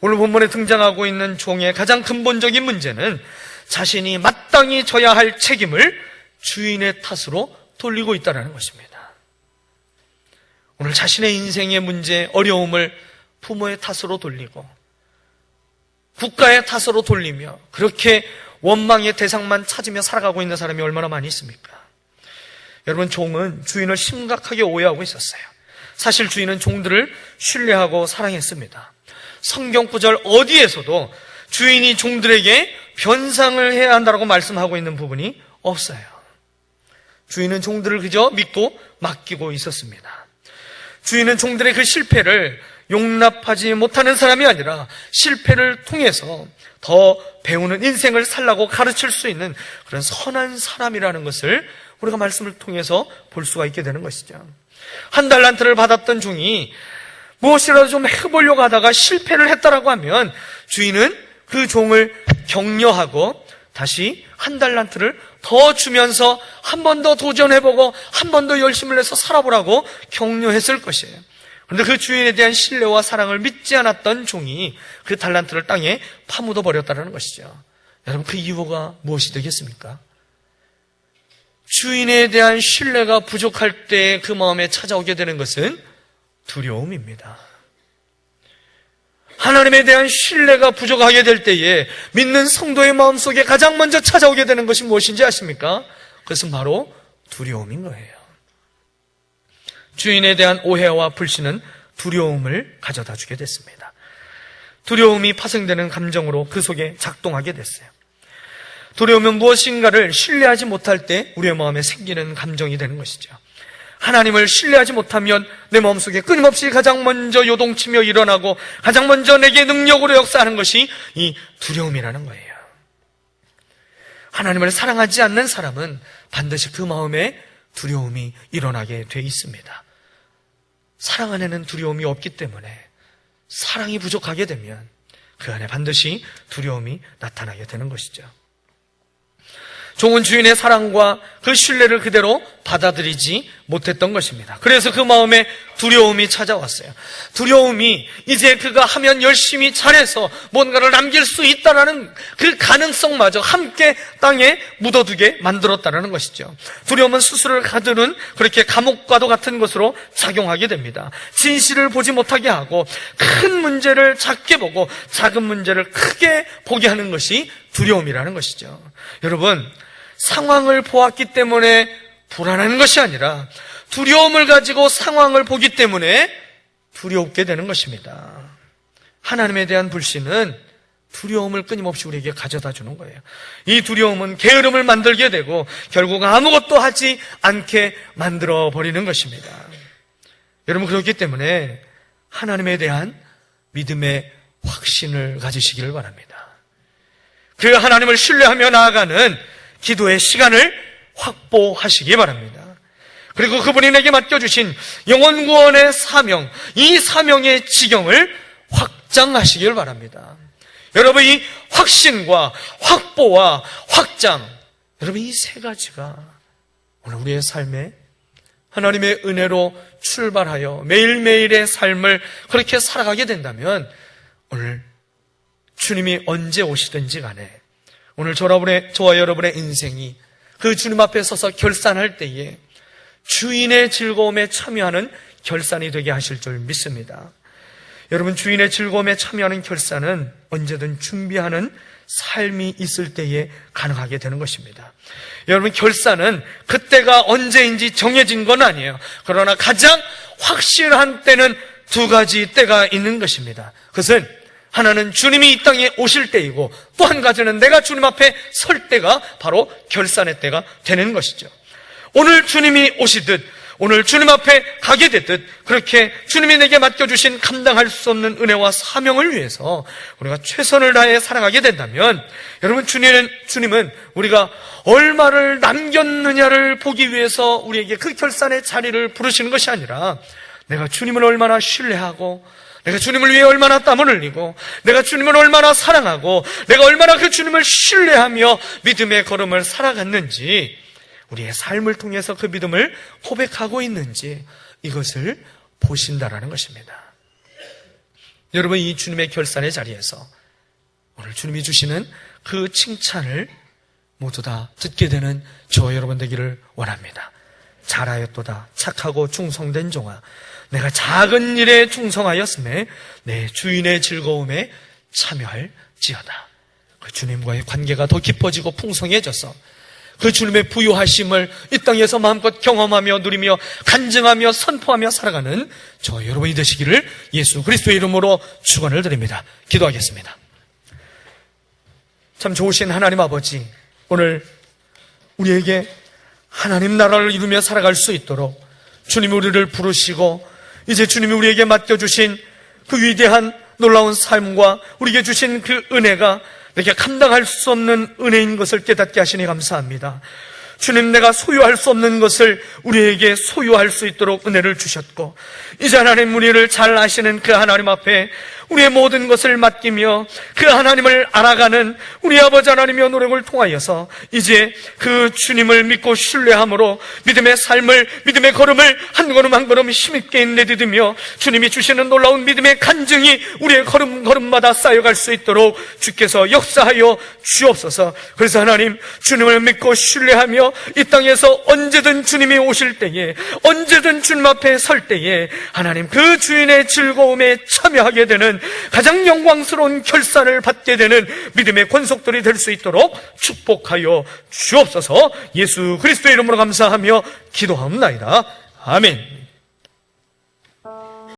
오늘 본문에 등장하고 있는 종의 가장 근본적인 문제는 자신이 마땅히 져야 할 책임을 주인의 탓으로 돌리고 있다는 것입니다. 오늘 자신의 인생의 문제, 어려움을 부모의 탓으로 돌리고 국가의 탓으로 돌리며 그렇게 원망의 대상만 찾으며 살아가고 있는 사람이 얼마나 많이 있습니까? 여러분, 종은 주인을 심각하게 오해하고 있었어요. 사실 주인은 종들을 신뢰하고 사랑했습니다. 성경 구절 어디에서도 주인이 종들에게 변상을 해야 한다고 말씀하고 있는 부분이 없어요. 주인은 종들을 그저 믿고 맡기고 있었습니다. 주인은 종들의 그 실패를 용납하지 못하는 사람이 아니라 실패를 통해서 더 배우는 인생을 살라고 가르칠 수 있는 그런 선한 사람이라는 것을 우리가 말씀을 통해서 볼 수가 있게 되는 것이죠. 한 달란트를 받았던 종이 무엇이라도 좀 해보려고 하다가 실패를 했다라고 하면 주인은 그 종을 격려하고 다시 한 달란트를 더 주면서 한 번 더 도전해보고 한 번 더 열심을 내서 살아보라고 격려했을 것이에요. 그런데 그 주인에 대한 신뢰와 사랑을 믿지 않았던 종이 그 달란트를 땅에 파묻어 버렸다는 것이죠. 여러분, 그 이유가 무엇이 되겠습니까? 주인에 대한 신뢰가 부족할 때 그 마음에 찾아오게 되는 것은 두려움입니다. 하나님에 대한 신뢰가 부족하게 될 때에 믿는 성도의 마음속에 가장 먼저 찾아오게 되는 것이 무엇인지 아십니까? 그것은 바로 두려움인 거예요. 주인에 대한 오해와 불신은 두려움을 가져다 주게 됐습니다. 두려움이 파생되는 감정으로 그 속에 작동하게 됐어요. 두려움은 무엇인가를 신뢰하지 못할 때 우리의 마음에 생기는 감정이 되는 것이죠. 하나님을 신뢰하지 못하면 내 마음속에 끊임없이 가장 먼저 요동치며 일어나고 가장 먼저 내게 능력으로 역사하는 것이 이 두려움이라는 거예요. 하나님을 사랑하지 않는 사람은 반드시 그 마음에 두려움이 일어나게 돼 있습니다. 사랑 안에는 두려움이 없기 때문에 사랑이 부족하게 되면 그 안에 반드시 두려움이 나타나게 되는 것이죠. 종은 주인의 사랑과 그 신뢰를 그대로 받아들이지 못했던 것입니다. 그래서 그 마음에 두려움이 찾아왔어요. 두려움이 이제 그가 하면 열심히 잘해서 뭔가를 남길 수 있다는 그 가능성마저 함께 땅에 묻어두게 만들었다는 것이죠. 두려움은 스스로를 가두는 그렇게 감옥과도 같은 것으로 작용하게 됩니다. 진실을 보지 못하게 하고 큰 문제를 작게 보고 작은 문제를 크게 보게 하는 것이 두려움이라는 것이죠. 여러분, 상황을 보았기 때문에 불안한 것이 아니라 두려움을 가지고 상황을 보기 때문에 두렵게 되는 것입니다. 하나님에 대한 불신은 두려움을 끊임없이 우리에게 가져다 주는 거예요. 이 두려움은 게으름을 만들게 되고 결국 아무것도 하지 않게 만들어 버리는 것입니다. 여러분, 그렇기 때문에 하나님에 대한 믿음의 확신을 가지시기를 바랍니다. 그 하나님을 신뢰하며 나아가는 기도의 시간을 확보하시기 바랍니다. 그리고 그분이 내게 맡겨주신 영혼 구원의 사명, 이 사명의 지경을 확장하시길 바랍니다. 여러분, 이 확신과 확보와 확장, 여러분, 이 세 가지가 오늘 우리의 삶에 하나님의 은혜로 출발하여 매일매일의 삶을 그렇게 살아가게 된다면 오늘 주님이 언제 오시든지 간에 오늘 저와 여러분의 인생이 그 주님 앞에 서서 결산할 때에 주인의 즐거움에 참여하는 결산이 되게 하실 줄 믿습니다. 여러분, 주인의 즐거움에 참여하는 결산은 언제든 준비하는 삶이 있을 때에 가능하게 되는 것입니다. 여러분, 결산은 그때가 언제인지 정해진 건 아니에요. 그러나 가장 확실한 때는 두 가지 때가 있는 것입니다. 그것은 하나는 주님이 이 땅에 오실 때이고, 또 한 가지는 내가 주님 앞에 설 때가 바로 결산의 때가 되는 것이죠. 오늘 주님이 오시듯, 오늘 주님 앞에 가게 되듯, 그렇게 주님이 내게 맡겨주신 감당할 수 없는 은혜와 사명을 위해서 우리가 최선을 다해 살아가게 된다면, 여러분, 주님은 우리가 얼마를 남겼느냐를 보기 위해서 우리에게 그 결산의 자리를 부르시는 것이 아니라, 내가 주님을 얼마나 신뢰하고, 내가 주님을 위해 얼마나 땀을 흘리고, 내가 주님을 얼마나 사랑하고, 내가 얼마나 그 주님을 신뢰하며 믿음의 걸음을 살아갔는지, 우리의 삶을 통해서 그 믿음을 고백하고 있는지, 이것을 보신다라는 것입니다. 여러분, 이 주님의 결산의 자리에서 오늘 주님이 주시는 그 칭찬을 모두 다 듣게 되는 저와 여러분 되기를 원합니다. 잘하였도다 착하고 충성된 종아, 내가 작은 일에 충성하였음에 내 주인의 즐거움에 참여할지어다. 그 주님과의 관계가 더 깊어지고 풍성해져서 그 주님의 부유하심을 이 땅에서 마음껏 경험하며 누리며 간증하며 선포하며 살아가는 저 여러분이 되시기를 예수 그리스도의 이름으로 축원을 드립니다. 기도하겠습니다. 참 좋으신 하나님 아버지, 오늘 우리에게 하나님 나라를 이루며 살아갈 수 있도록 주님이 우리를 부르시고, 이제 주님이 우리에게 맡겨주신 그 위대한 놀라운 삶과 우리에게 주신 그 은혜가 내게 감당할 수 없는 은혜인 것을 깨닫게 하시니 감사합니다. 주님, 내가 소유할 수 없는 것을 우리에게 소유할 수 있도록 은혜를 주셨고, 이제 하나님 우리를 잘 아시는 그 하나님 앞에 우리의 모든 것을 맡기며 그 하나님을 알아가는 우리 아버지 하나님의 노력을 통하여서 이제 그 주님을 믿고 신뢰함으로 믿음의 삶을, 믿음의 걸음을 한 걸음 한 걸음 힘있게 내딛으며 주님이 주시는 놀라운 믿음의 간증이 우리의 걸음마다 쌓여갈 수 있도록 주께서 역사하여 주옵소서. 그래서 하나님, 주님을 믿고 신뢰하며 이 땅에서 언제든 주님이 오실 때에, 언제든 주님 앞에 설 때에 하나님 그 주인의 즐거움에 참여하게 되는 가장 영광스러운 결산을 받게 되는 믿음의 권속들이 될 수 있도록 축복하여 주옵소서. 예수 그리스도의 이름으로 감사하며 기도하옵나이다. 아멘.